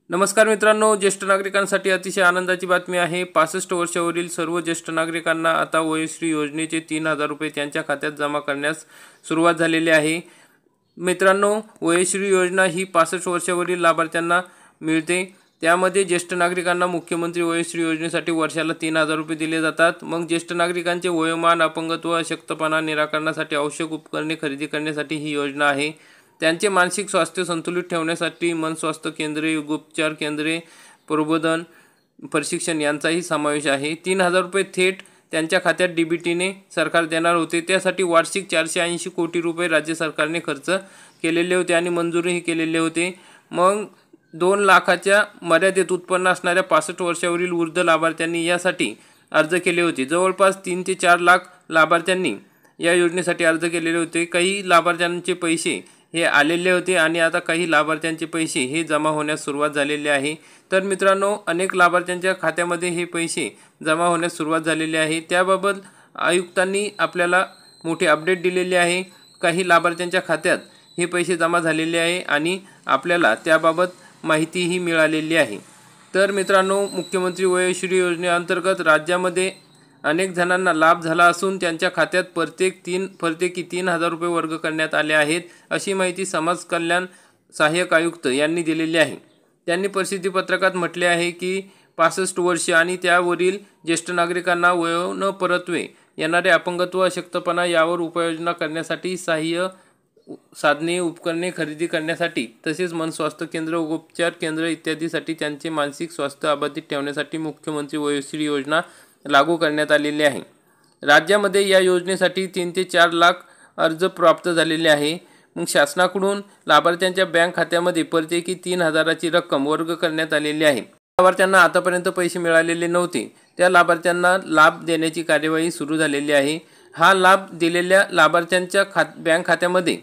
नमस्कार मित्रांनो, ज्येष्ठ नागरिकांसाठी अतिशय आनंदाची बातमी आहे। 65 वर्षावरील सर्व ज्येष्ठ नागरिकांना आता वयोश्री योजनेचे 3000 रुपये त्यांच्या खात्यात जमा करण्यास सुरुवात झालेली आहे। मित्रांनो, वयोश्री योजना ही 65 वर्षावरील लाभार्थ्यांना मिळते। त्यामध्ये ज्येष्ठ नागरिकांना मुख्यमंत्री वयोश्री योजनेसाठी वर्षाला 3000 रुपये दिले जातात। मग ज्येष्ठ नागरिकांचे वयोमान, अपंगत्व, अशक्तपणा निराकरणासाठी आवश्यक उपकरणे खरेदी करण्यासाठी ही योजना आहे। त्यांचे मानसिक स्वास्थ्य संतुलित ठेवण्यासाठी मन स्वास्थ्य केंद्रे, उपचार केंद्रे, प्रबोधन प्रशिक्षण यांचाही समावेश आहे। 3000 रुपये थेट त्यांच्या खात्यात डीबीटीने सरकार देणार होते। त्यासाठी वार्षिक 480 कोटी रुपये राज्य सरकारने खर्च केलेले होते आणि मंजूरही केलेले होते। मग 2 लाखाच्या मर्यादेत उत्पन्न असणाऱ्या 65 वर्षावरील वृद्ध लाभार्थ्यांनी यासाठी अर्ज केले होते। जवळपास 3 ते 4 लाख लाभार्थ्यांनी या योजनेसाठी अर्ज केलेले होते। काही लाभार्थ्यांचे पैसे हे आलेले होते आणि आता काही लाभार्थ्यांचे पैसे हे जमा होण्यास सुरुवात झालेली आहे। तर मित्रांनो, अनेक लाभार्थ्यांच्या खात्यामध्ये हे पैसे जमा होण्यास सुरुवात झालेली आहे। त्याबाबत आयुक्तांनी आपल्याला मोठी अपडेट दिलेली आहे। काही लाभार्थ्यांच्या खात्यात हे पैसे जमा झालेले आहे आणि आपल्याला त्याबाबत माहितीही मिळालेली आहे। तर मित्रांनो, मुख्यमंत्री वयोश्री योजनेअंतर्गत राज्यामध्ये अनेक जणांना लाभ झाला असून त्यांच्या खात्यात प्रत्येकी 3000 रुपये वर्ग करण्यात आले आहेत, अशी माहिती समाज कल्याण सहाय्यक आयुक्त यांनी दिलेली आहे। त्यांनी प्रसिद्धी पत्रकात म्हटले आहे की 65 वर्ष आणि त्यावरील ज्येष्ठ नागरिकांना वयो न परत्वे येणारे अपंगत्व, अशक्तपणा यावर उपाययोजना करण्यासाठी सहाय्य साधने, उपकरणे खरेदी करण्यासाठी तसेच मनस्वास्थ्य केंद्र, उपचार केंद्र इत्यादीसाठी त्यांचे मानसिक स्वास्थ्य अबाधित ठेवण्यासाठी मुख्यमंत्री वयोश्री योजना लागू करण्यात आलेली आहे। राज्यामध्ये या योजनेसाठी 3 ते 4 लाख अर्ज प्राप्त झालेले आहे। मग शासनाकडून लाभार्थ्यांच्या बँक खात्यामध्ये प्रत्येकी 3000ची रक्कम वर्ग करण्यात आलेली आहे। लाभार्थ्यांना आतापर्यंत पैसे मिळालेले नव्हते, त्या लाभार्थ्यांना लाभ देण्याची कार्यवाही सुरू झालेली आहे। हा लाभ दिलेल्या लाभार्थ्यांच्या बँक खात्यामध्ये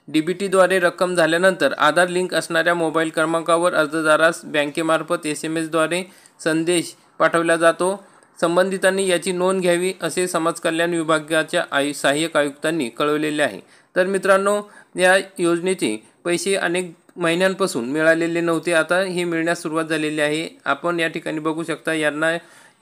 डीबीटीद्वारे रक्कम झाल्यानंतर आधार लिंक असणाऱ्या मोबाईल क्रमांकावर अर्जदारास बँकेमार्फत SMS-द्वारे संदेश पाठवला जातो। संबंधितांनी याची नोंद घ्यावी असे समाज कल्याण विभागाच्या सहाय्यक आयुक्तांनी कळवलेले आहे। तर मित्रांनो, या योजनेचे पैसे अनेक महिन्यांपासून मिळालेले नव्हते, आता हे मिळण्यास सुरुवात झालेली आहे। आपण या ठिकाणी बघू शकता, यांना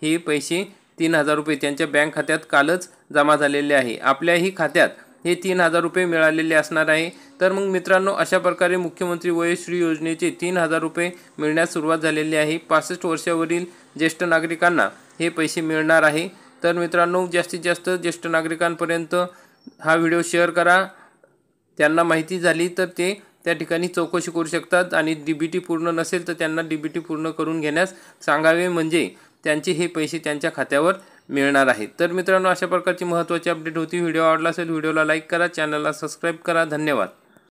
हे पैसे 3000 रुपये त्यांच्या बँक खात्यात कालच जमा झालेले आहे। आपल्याही खात्यात हे 3000 रुपये मिळालेले असणार आहे। तर मग मित्रांनो, अशा प्रकारे मुख्यमंत्री वयोश्री योजनेचे 3000 रुपये मिळण्यास सुरुवात झालेली आहे। 65 वर्षावरील ज्येष्ठ नागरिकांना हे पैसे मिळणार आहे। तर मित्रांनो, जास्तीत जास्त ज्येष्ठ नागरिकांपर्यंत हा व्हिडिओ शेअर करा। त्यांना माहिती झाली तर ते त्या ठिकाणी चौकशी करू शकतात आणि डीबीटी पूर्ण नसेल तर त्यांना डीबीटी पूर्ण करून घेण्यास सांगावे, म्हणजे त्यांचे हे पैसे त्यांच्या खात्यावर मिळणार आहेत। तर मित्रांनो, अशा प्रकारची महत्त्वाची अपडेट होती। व्हिडिओ आवडला असेल व्हिडिओला लाईक करा, चॅनलला सबस्क्राईब करा। धन्यवाद।